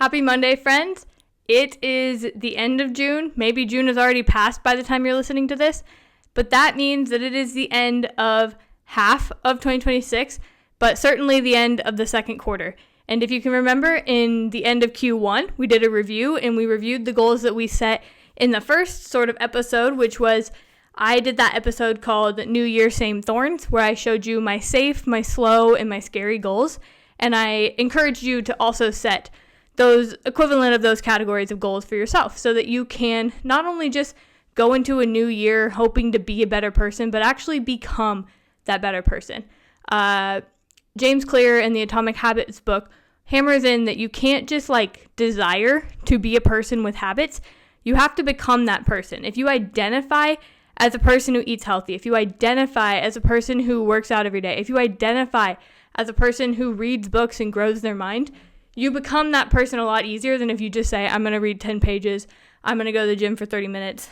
Happy Monday, friends. It is the end of June. Maybe June has already passed by the time you're listening to this, but that means that it is the end of half of 2026, but certainly the end of the second quarter. And if you can remember, in the end of Q1, we did a review and we reviewed the goals that we set in the first sort of episode, which was, I did that episode called New Year, Same Thorns, where I showed you my safe, my slow, and my scary goals. And I encouraged you to also set those equivalent of those categories of goals for yourself so that you can not only just go into a new year hoping to be a better person, but actually become that better person. James Clear in the Atomic Habits book hammers in that you can't just desire to be a person with habits. You have to become that person. If you identify as a person who eats healthy, if you identify as a person who works out every day, if you identify as a person who reads books and grows their mind, you become that person a lot easier than if you just say, I'm going to read 10 pages, I'm going to go to the gym for 30 minutes.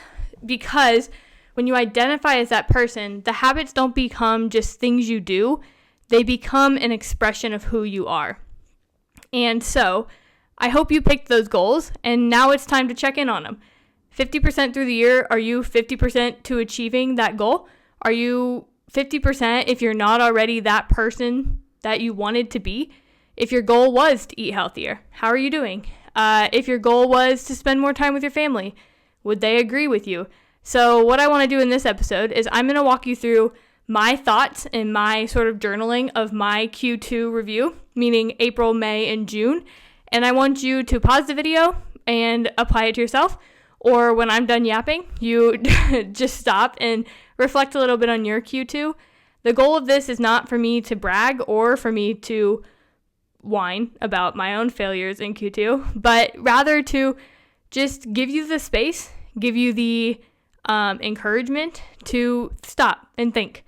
Because when you identify as that person, the habits don't become just things you do, they become an expression of who you are. And so, I hope you picked those goals, and now it's time to check in on them. 50% through the year, are you 50% to achieving that goal? Are you 50% if you're not already that person that you wanted to be? If your goal was to eat healthier, how are you doing? If your goal was to spend more time with your family, would they agree with you? So what I want to do in this episode is I'm going to walk you through my thoughts and my sort of journaling of my Q2 review, meaning April, May, and June. And I want you to pause the video and apply it to yourself. Or when I'm done yapping, you just stop and reflect a little bit on your Q2. The goal of this is not for me to brag or for me to whine about my own failures in Q2, but rather to just give you the space, give you the encouragement to stop and think.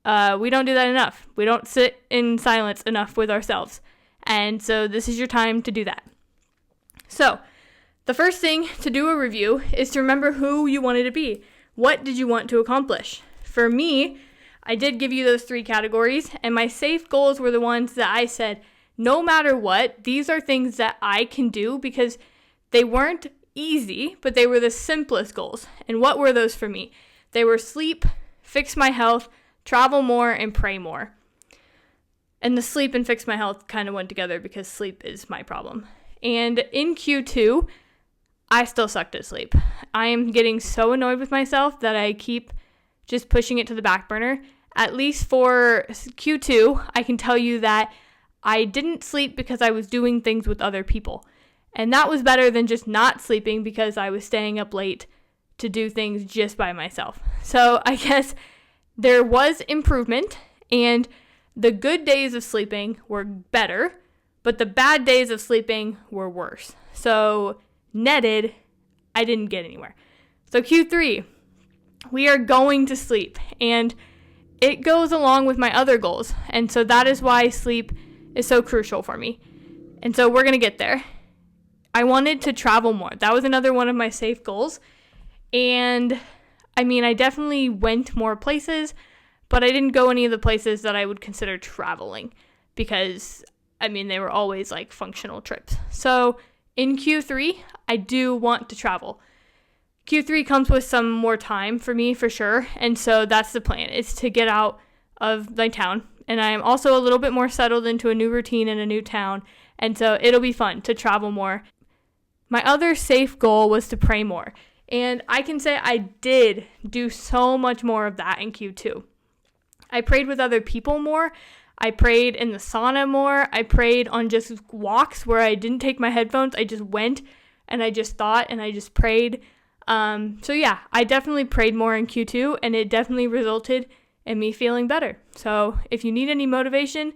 We don't do that enough. We don't sit in silence enough with ourselves. And so this is your time to do that. So the first thing to do a review is to remember who you wanted to be. What did you want to accomplish? For me, I did give you those 3 categories, and my safe goals were the ones that I said, no matter what, these are things that I can do because they weren't easy, but they were the simplest goals. And what were those for me? They were sleep, fix my health, travel more, and pray more. And the sleep and fix my health kind of went together because sleep is my problem. And in Q2, I still sucked at sleep. I am getting so annoyed with myself that I keep just pushing it to the back burner. At least for Q2, I can tell you that I didn't sleep because I was doing things with other people. And that was better than just not sleeping because I was staying up late to do things just by myself. So I guess there was improvement, and the good days of sleeping were better, but the bad days of sleeping were worse. So netted, I didn't get anywhere. So Q3, we are going to sleep, and it goes along with my other goals. And so that is why sleep is so crucial for me. And so we're going to get there. I wanted to travel more. That was another one of my safe goals. And I definitely went more places, but I didn't go any of the places that I would consider traveling because, they were always functional trips. So in Q3, I do want to travel. Q3 comes with some more time for me for sure. And so that's the plan, is to get out of my town. And I am also a little bit more settled into a new routine in a new town. And so it'll be fun to travel more. My other safe goal was to pray more. And I can say I did do so much more of that in Q2. I prayed with other people more. I prayed in the sauna more. I prayed on just walks where I didn't take my headphones. I just went and I just thought and I just prayed. So yeah, I definitely prayed more in Q2, and it definitely resulted in me feeling better. So if you need any motivation,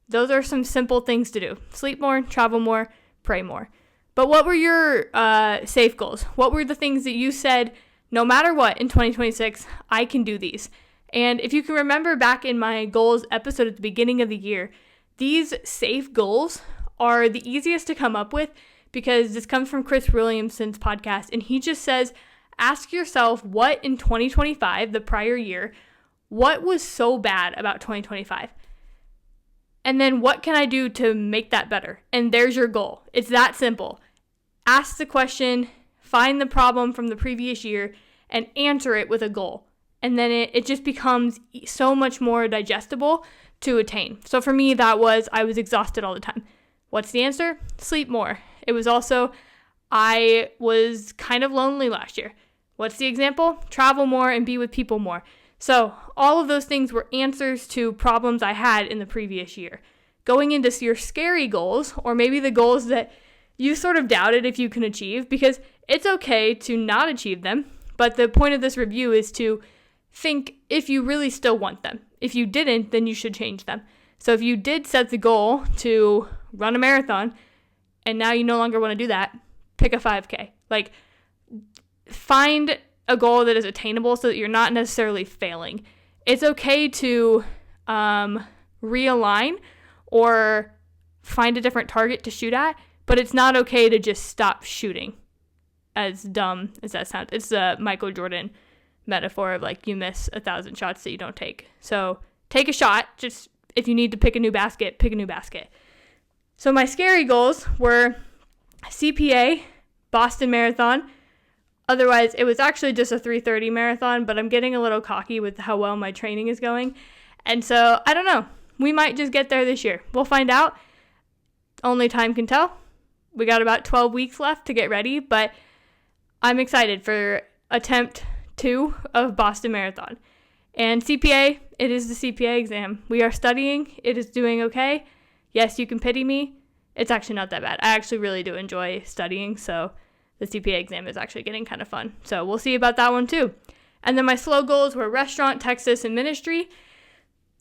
those are some simple things to do. Sleep more, travel more, pray more. But what were your safe goals? What were the things that you said, no matter what, in 2026, I can do these? And if you can remember back in my goals episode at the beginning of the year, these safe goals are the easiest to come up with because this comes from Chris Williamson's podcast, and he just says, ask yourself what in 2025, the prior year, what was so bad about 2025? And then what can I do to make that better? And there's your goal. It's that simple. Ask the question, find the problem from the previous year, and answer it with a goal. And then it just becomes so much more digestible to attain. So for me, that was I was exhausted all the time. What's the answer? Sleep more. It was also I was kind of lonely last year. What's the example? Travel more and be with people more. So all of those things were answers to problems I had in the previous year. Going into your scary goals, or maybe the goals that you sort of doubted if you can achieve, because it's okay to not achieve them. But the point of this review is to think if you really still want them. If you didn't, then you should change them. So if you did set the goal to run a marathon and now you no longer want to do that, pick a 5K. Like, find a goal that is attainable so that you're not necessarily failing. It's okay to realign or find a different target to shoot at, but it's not okay to just stop shooting. As dumb as that sounds, it's a Michael Jordan metaphor of like you miss 1,000 shots that you don't take. So take a shot. Just if you need to pick a new basket, pick a new basket. So my scary goals were CPA, Boston Marathon. Otherwise, it was actually just a 3:30 marathon, but I'm getting a little cocky with how well my training is going. And so I don't know. We might just get there this year. We'll find out. Only time can tell. We got about 12 weeks left to get ready, but I'm excited for attempt 2 of Boston Marathon. And CPA, it is the CPA exam. We are studying. It is doing okay. Yes, you can pity me. It's actually not that bad. I actually really do enjoy studying, so the CPA exam is actually getting kind of fun. So we'll see about that one too. And then my slow goals were restaurant, Texas, and ministry.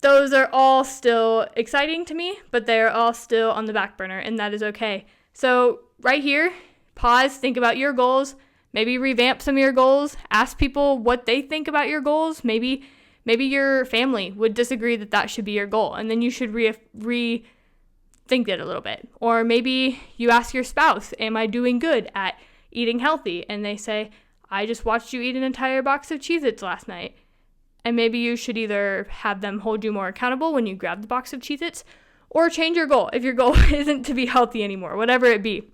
Those are all still exciting to me, but they're all still on the back burner, and that is okay. So right here, pause, think about your goals. Maybe revamp some of your goals. Ask people what they think about your goals. Maybe your family would disagree that that should be your goal, and then you should rethink it a little bit. Or maybe you ask your spouse, am I doing good at eating healthy? And they say, I just watched you eat an entire box of Cheez-Its last night. And maybe you should either have them hold you more accountable when you grab the box of Cheez-Its, or change your goal if your goal isn't to be healthy anymore, whatever it be.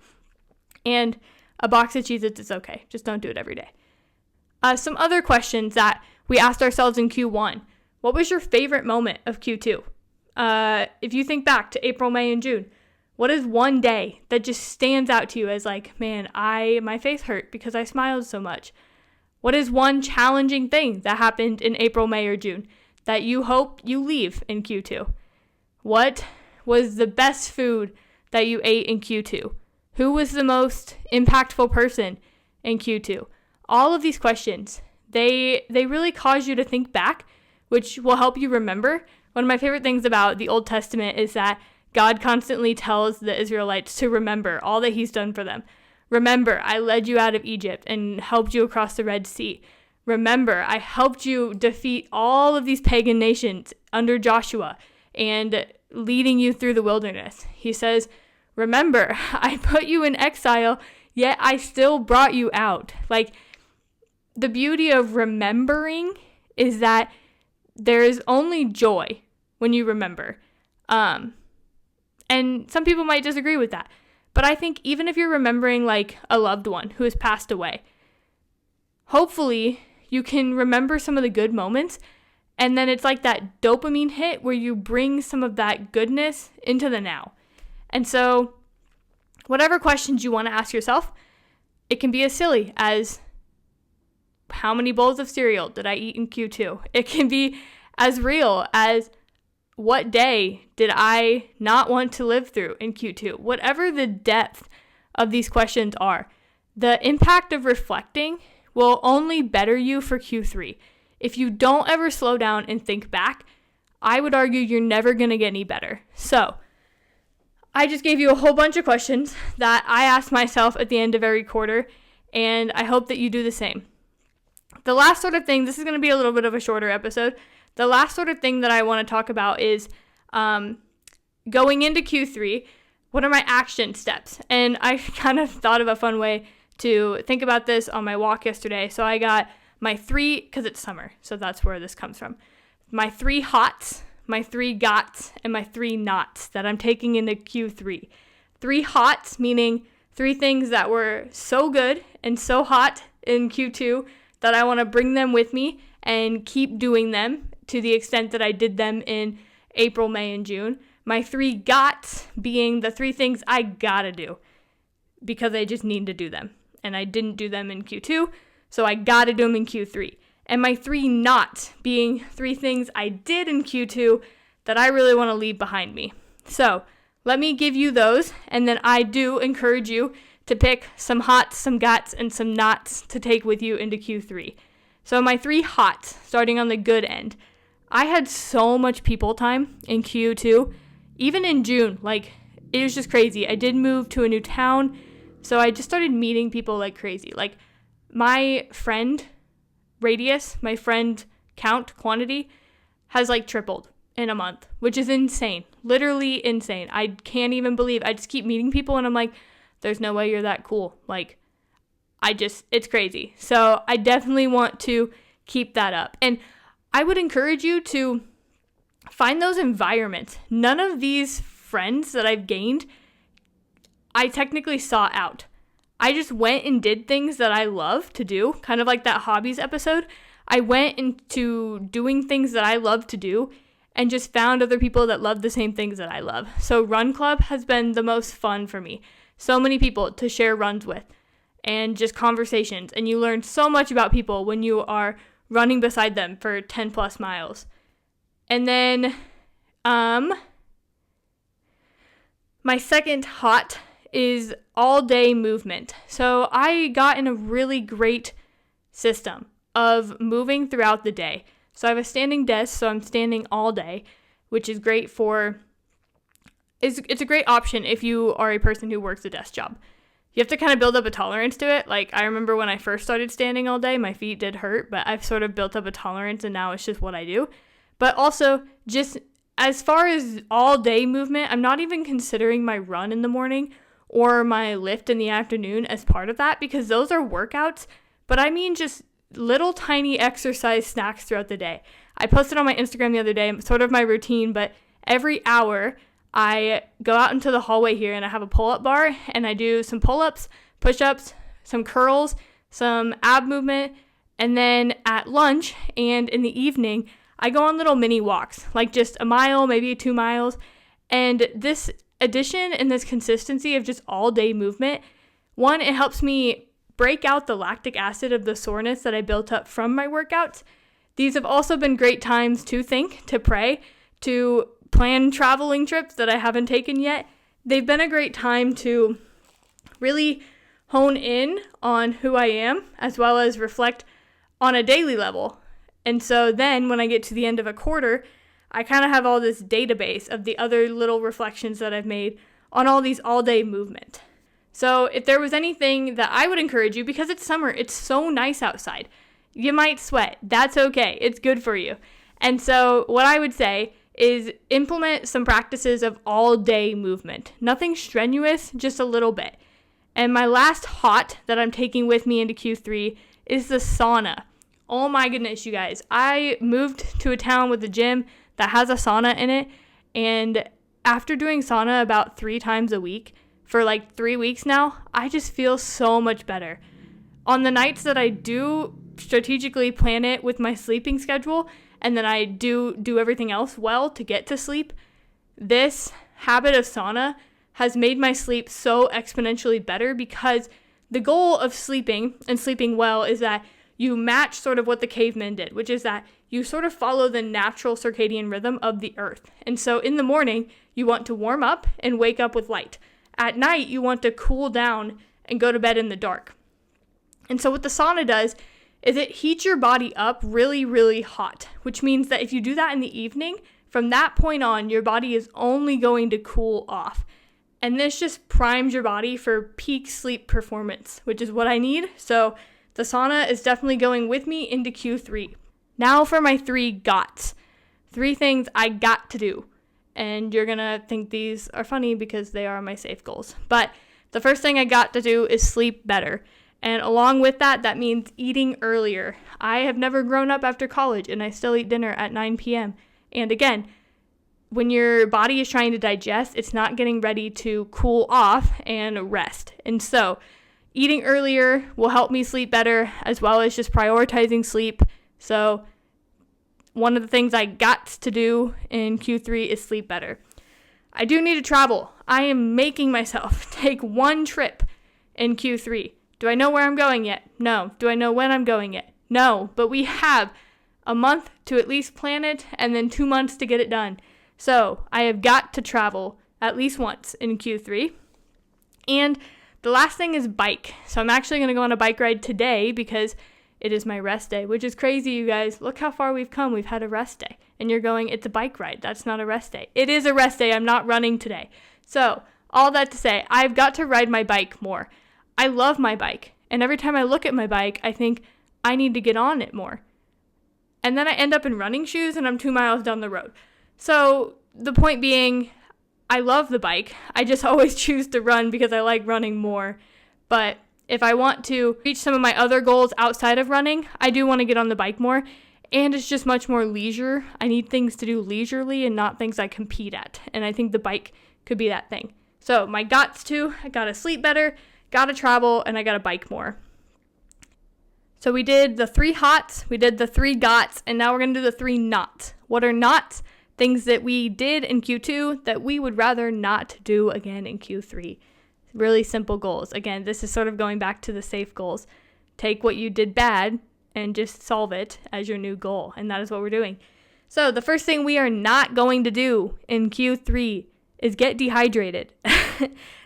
And a box of Cheez-Its is okay. Just don't do it every day. Some other questions that we asked ourselves in Q1. What was your favorite moment of Q2? If you think back to April, May, and June, what is one day that just stands out to you as like, man, my face hurt because I smiled so much? What is one challenging thing that happened in April, May, or June that you hope you leave in Q2? What was the best food that you ate in Q2? Who was the most impactful person in Q2? All of these questions, they really cause you to think back, which will help you remember. One of my favorite things about the Old Testament is that God constantly tells the Israelites to remember all that he's done for them. Remember, I led you out of Egypt and helped you across the Red Sea. Remember, I helped you defeat all of these pagan nations under Joshua and leading you through the wilderness. He says, remember, I put you in exile, yet I still brought you out. Like, the beauty of remembering is that there is only joy when you remember. And some people might disagree with that. But I think even if you're remembering like a loved one who has passed away, hopefully you can remember some of the good moments. And then it's like that dopamine hit where you bring some of that goodness into the now. And so whatever questions you want to ask yourself, it can be as silly as how many bowls of cereal did I eat in Q2? It can be as real as what day did I not want to live through in Q2? Whatever the depth of these questions are, the impact of reflecting will only better you for Q3. If you don't ever slow down and think back, I would argue you're never going to get any better. So I just gave you a whole bunch of questions that I ask myself at the end of every quarter, and I hope that you do the same. The last sort of thing, this is going to be a little bit of a shorter episode. The last sort of thing that I want to talk about is going into Q3, what are my action steps? And I kind of thought of a fun way to think about this on my walk yesterday. So I got my 3, because it's summer, so that's where this comes from. My 3 hots, my 3 gots, and my 3 nots that I'm taking into Q3. 3 hots, meaning 3 things that were so good and so hot in Q2 that I want to bring them with me and keep doing them to the extent that I did them in April, May, and June. My 3 gots being the 3 things I gotta do because I just need to do them. And I didn't do them in Q2, so I gotta do them in Q3. And my 3 nots being 3 things I did in Q2 that I really want to leave behind me. So let me give you those, and then I do encourage you to pick some hots, some gots, and some nots to take with you into Q3. So my 3 hots, starting on the good end. I had so much people time in Q2, even in June. Like, it was just crazy. I did move to a new town, so I just started meeting people like crazy. Like, my friend radius, my friend count, quantity, has like tripled in a month, which is insane. Literally insane. I can't even believe. I just keep meeting people and I'm like, there's no way you're that cool. Like, it's crazy. So I definitely want to keep that up. And I would encourage you to find those environments. None of these friends that I've gained, I technically sought out. I just went and did things that I love to do, kind of like that hobbies episode. I went into doing things that I love to do and just found other people that love the same things that I love. So Run Club has been the most fun for me. So many people to share runs with and just conversations. And you learn so much about people when you are running beside them for 10 plus miles. And then my second hot is all day movement. So I got in a really great system of moving throughout the day. So I have a standing desk, so I'm standing all day, which is great it's a great option if you are a person who works a desk job. You have to kind of build up a tolerance to it. Like, I remember when I first started standing all day, my feet did hurt, but I've sort of built up a tolerance and now it's just what I do. But also, just as far as all day movement, I'm not even considering my run in the morning or my lift in the afternoon as part of that, because those are workouts, but I mean just little tiny exercise snacks throughout the day. I posted on my Instagram the other day, sort of my routine, but every hour I go out into the hallway here and I have a pull-up bar and I do some pull-ups, push-ups, some curls, some ab movement, and then at lunch and in the evening, I go on little mini walks, like just a mile, maybe 2 miles, and this addition and this consistency of just all day movement, one, it helps me break out the lactic acid of the soreness that I built up from my workouts. These have also been great times to think, to pray, to plan traveling trips that I haven't taken yet. They've been a great time to really hone in on who I am, as well as reflect on a daily level. And so then when I get to the end of a quarter, I kind of have all this database of the other little reflections that I've made on all these all-day movement. So if there was anything that I would encourage you, because it's summer, it's so nice outside. You might sweat. That's okay. It's good for you. And so what I would say is implement some practices of all-day movement. Nothing strenuous, just a little bit. And my last hot that I'm taking with me into Q3 is the sauna. Oh my goodness, you guys. I moved to a town with a gym that has a sauna in it, and after doing sauna about 3 times a week for like 3 weeks now, I just feel so much better. On the nights that I do strategically plan it with my sleeping schedule, and then I do everything else well to get to sleep, this habit of sauna has made my sleep so exponentially better, because the goal of sleeping and sleeping well is that you match sort of what the cavemen did, which is that you sort of follow the natural circadian rhythm of the earth. And so in the morning, you want to warm up and wake up with light. At night, you want to cool down and go to bed in the dark. And so what the sauna does is it heats your body up really, really hot, which means that if you do that in the evening, from that point on, your body is only going to cool off. And this just primes your body for peak sleep performance, which is what I need. So the sauna is definitely going with me into Q3. Now for my 3 gots. 3 things I got to do. And you're going to think these are funny because they are my safe goals. But the first thing I got to do is sleep better. And along with that, that means eating earlier. I have never grown up after college, and I still eat dinner at 9 p.m. And again, when your body is trying to digest, it's not getting ready to cool off and rest. And so eating earlier will help me sleep better, as well as just prioritizing sleep. So one of the things I got to do in Q3 is sleep better. I do need to travel. I am making myself take one trip in Q3. Do I know where I'm going yet? No. Do I know when I'm going yet? No. But we have a month to at least plan it, and then 2 months to get it done. So I have got to travel at least once in Q3. And the last thing is bike. So I'm actually going to go on a bike ride today because it is my rest day, which is crazy, you guys. Look how far we've come. We've had a rest day. And you're going, it's a bike ride. That's not a rest day. It is a rest day. I'm not running today. So all that to say, I've got to ride my bike more. I love my bike. And every time I look at my bike, I think I need to get on it more. And then I end up in running shoes and I'm 2 miles down the road. So the point being, I love the bike. I just always choose to run because I like running more. But if I want to reach some of my other goals outside of running, I do want to get on the bike more. And it's just much more leisure. I need things to do leisurely and not things I compete at. And I think the bike could be that thing. So my I gotta sleep better, gotta travel, and I gotta bike more. So we did the 3 hots, we did the 3 gots, and now we're going to do the 3 nots. What are nots? Things that we did in Q2 that we would rather not do again in Q3. Really simple goals. Again, this is sort of going back to the safe goals. Take what you did bad and just solve it as your new goal, and that is what we're doing. So the first thing we are not going to do in Q3 is get dehydrated.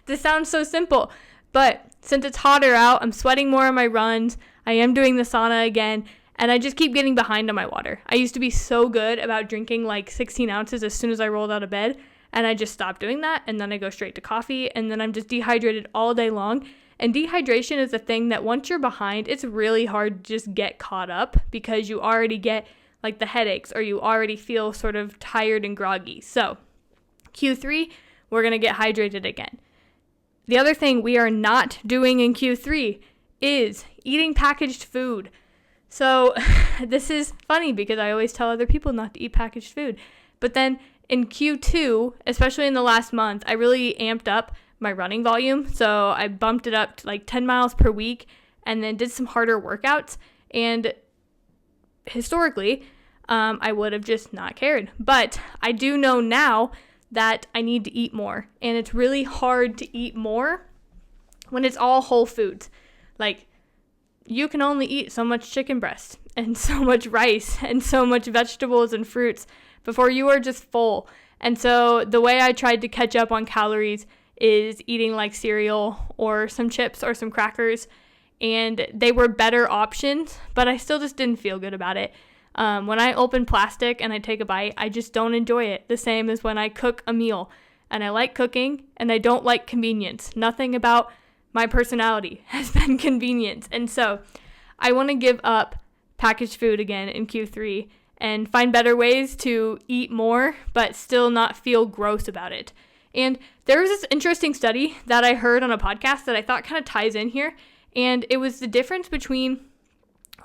This sounds so simple, but since it's hotter out, I'm sweating more on my runs, I am doing the sauna again, and I just keep getting behind on my water. I used to be so good about drinking like 16 ounces as soon as I rolled out of bed, and I just stopped doing that, and then I go straight to coffee, and then I'm just dehydrated all day long. And dehydration is a thing that once you're behind, it's really hard to just get caught up because you already get like the headaches or you already feel sort of tired and groggy. So Q3, we're going to get hydrated again. The other thing we are not doing in Q3 is eating packaged food. So this is funny because I always tell other people not to eat packaged food. But then in Q2, especially in the last month, I really amped up my running volume. So I bumped it up to like 10 miles per week and then did some harder workouts. And historically, I would have just not cared. But I do know now that I need to eat more. And it's really hard to eat more when it's all whole foods. Like, you can only eat so much chicken breast and so much rice and so much vegetables and fruits before you are just full. And so the way I tried to catch up on calories is eating like cereal or some chips or some crackers. And they were better options, but I still just didn't feel good about it. When I open plastic and I take a bite, I just don't enjoy it. The same as when I cook a meal. And I like cooking and I don't like convenience. Nothing about my personality has been convenience. And so I want to give up packaged food again in Q3 and find better ways to eat more, but still not feel gross about it. And there was this interesting study that I heard on a podcast that I thought kind of ties in here. And it was the difference between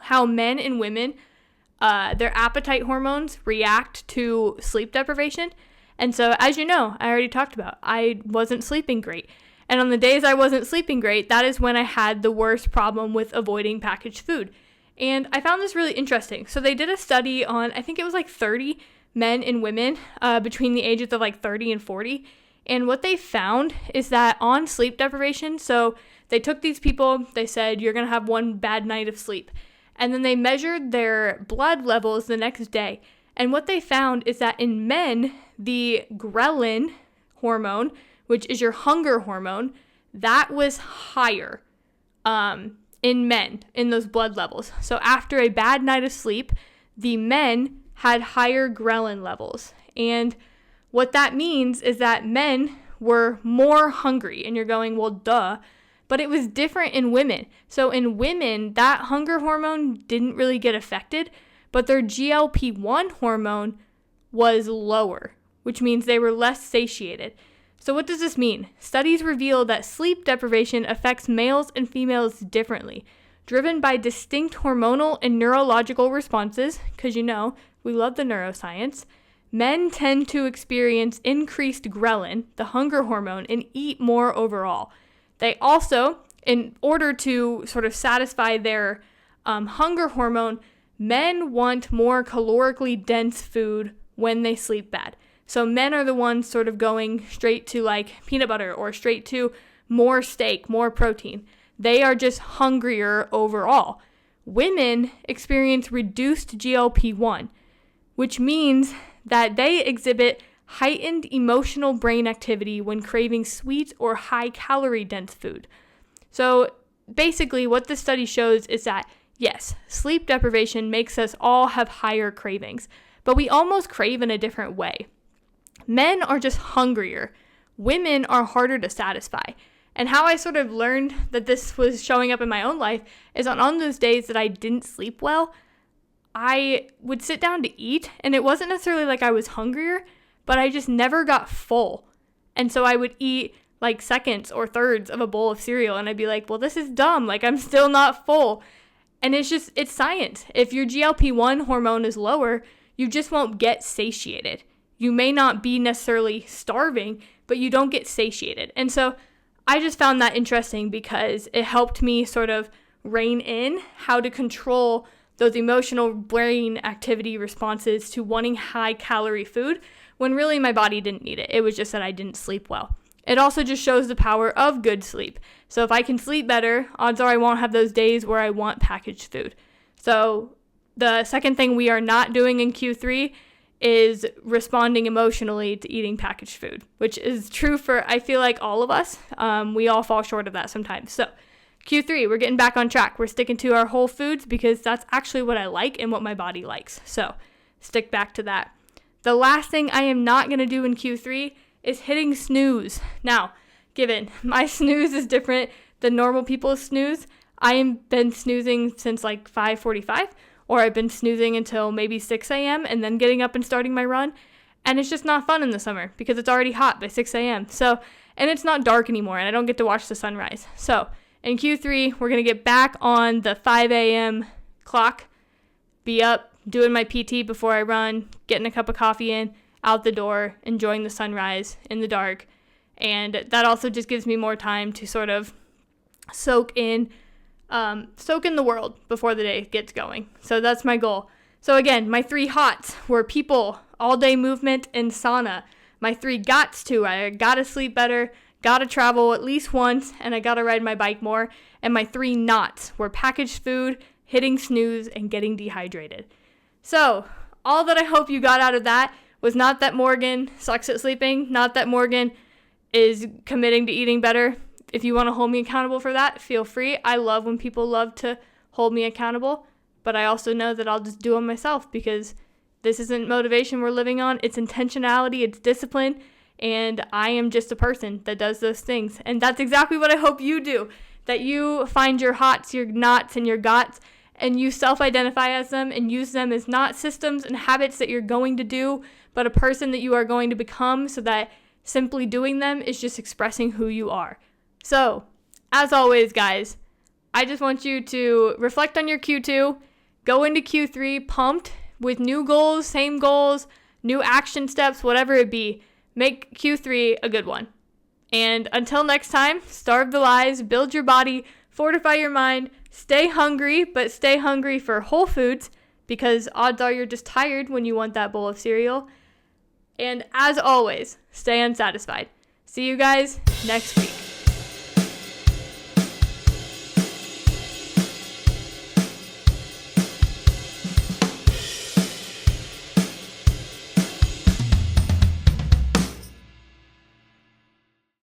how men and women, their appetite hormones react to sleep deprivation. And so, as you know, I already talked about, I wasn't sleeping great. And on the days I wasn't sleeping great, that is when I had the worst problem with avoiding packaged food. And I found this really interesting. So they did a study on, I think it was like 30 men and women between the ages of like 30 and 40. And what they found is that on sleep deprivation, so they took these people, they said, you're going to have one bad night of sleep. And then they measured their blood levels the next day. And what they found is that in men, the ghrelin hormone, which is your hunger hormone, that was higher in men in those blood levels. So after a bad night of sleep, the men had higher ghrelin levels. And what that means is that men were more hungry. And you're going, well, duh. But it was different in women. So in women, that hunger hormone didn't really get affected, but their GLP-1 hormone was lower, which means they were less satiated. So what does this mean? Studies reveal that sleep deprivation affects males and females differently, driven by distinct hormonal and neurological responses, because you know, we love the neuroscience. men tend to experience increased ghrelin, the hunger hormone, and eat more overall. They also, in order to sort of satisfy their hunger hormone, men want more calorically dense food when they sleep bad. So men are the ones sort of going straight to like peanut butter or straight to more steak, more protein. They are just hungrier overall. Women experience reduced GLP-1, which means that they exhibit heightened emotional brain activity when craving sweet or high-calorie dense food. So basically what this study shows is that, yes, sleep deprivation makes us all have higher cravings, but we almost crave in a different way. Men are just hungrier. Women are harder to satisfy. And how I sort of learned that this was showing up in my own life is on those days that I didn't sleep well, I would sit down to eat, and it wasn't necessarily like I was hungrier, but I just never got full. And so I would eat like seconds or thirds of a bowl of cereal, and I'd be like, well, this is dumb. Like, I'm still not full. And it's science. If your GLP-1 hormone is lower, you just won't get satiated. You may not be necessarily starving, but you don't get satiated. And so I just found that interesting because it helped me sort of rein in how to control those emotional brain activity responses to wanting high calorie food when really my body didn't need it. It was just that I didn't sleep well. It also just shows the power of good sleep. So if I can sleep better, odds are I won't have those days where I want packaged food. So the second thing we are not doing in Q3 is responding emotionally to eating packaged food, which is true for, I feel like, all of us. We all fall short of that sometimes. So Q3, we're getting back on track. We're sticking to our whole foods because that's actually what I like and what my body likes. So stick back to that. The last thing I am not going to do in Q3 is hitting snooze. Now, given my snooze is different than normal people's snooze, I have been snoozing since like 5:45, or I've been snoozing until maybe 6 a.m. and then getting up and starting my run. And it's just not fun in the summer because it's already hot by 6 a.m. So, and it's not dark anymore and I don't get to watch the sunrise. So in Q3, we're going to get back on the 5 a.m. clock, be up, doing my PT before I run, getting a cup of coffee in, out the door, enjoying the sunrise in the dark. And that also just gives me more time to sort of soak in the world before the day gets going. So that's my goal. So again, my 3 hots were people, all day movement, and sauna. My 3 gots to, I gotta sleep better, gotta travel at least once, and I gotta ride my bike more. And my 3 nots were packaged food, hitting snooze, and getting dehydrated. So all that I hope you got out of that was not that Morgan sucks at sleeping, not that Morgan is committing to eating better. If you want to hold me accountable for that, feel free. I love when people love to hold me accountable, but I also know that I'll just do them myself because this isn't motivation we're living on. It's intentionality, it's discipline, and I am just a person that does those things. And that's exactly what I hope you do, that you find your hots, your nots, and your gots, and you self-identify as them and use them as not systems and habits that you're going to do, but a person that you are going to become, so that simply doing them is just expressing who you are. So, as always, guys, I just want you to reflect on your Q2, go into Q3 pumped with new goals, same goals, new action steps, whatever it be. Make Q3 a good one. And until next time, starve the lies, build your body, fortify your mind, stay hungry, but stay hungry for whole foods, because odds are you're just tired when you want that bowl of cereal. And as always, stay unsatisfied. See you guys next week.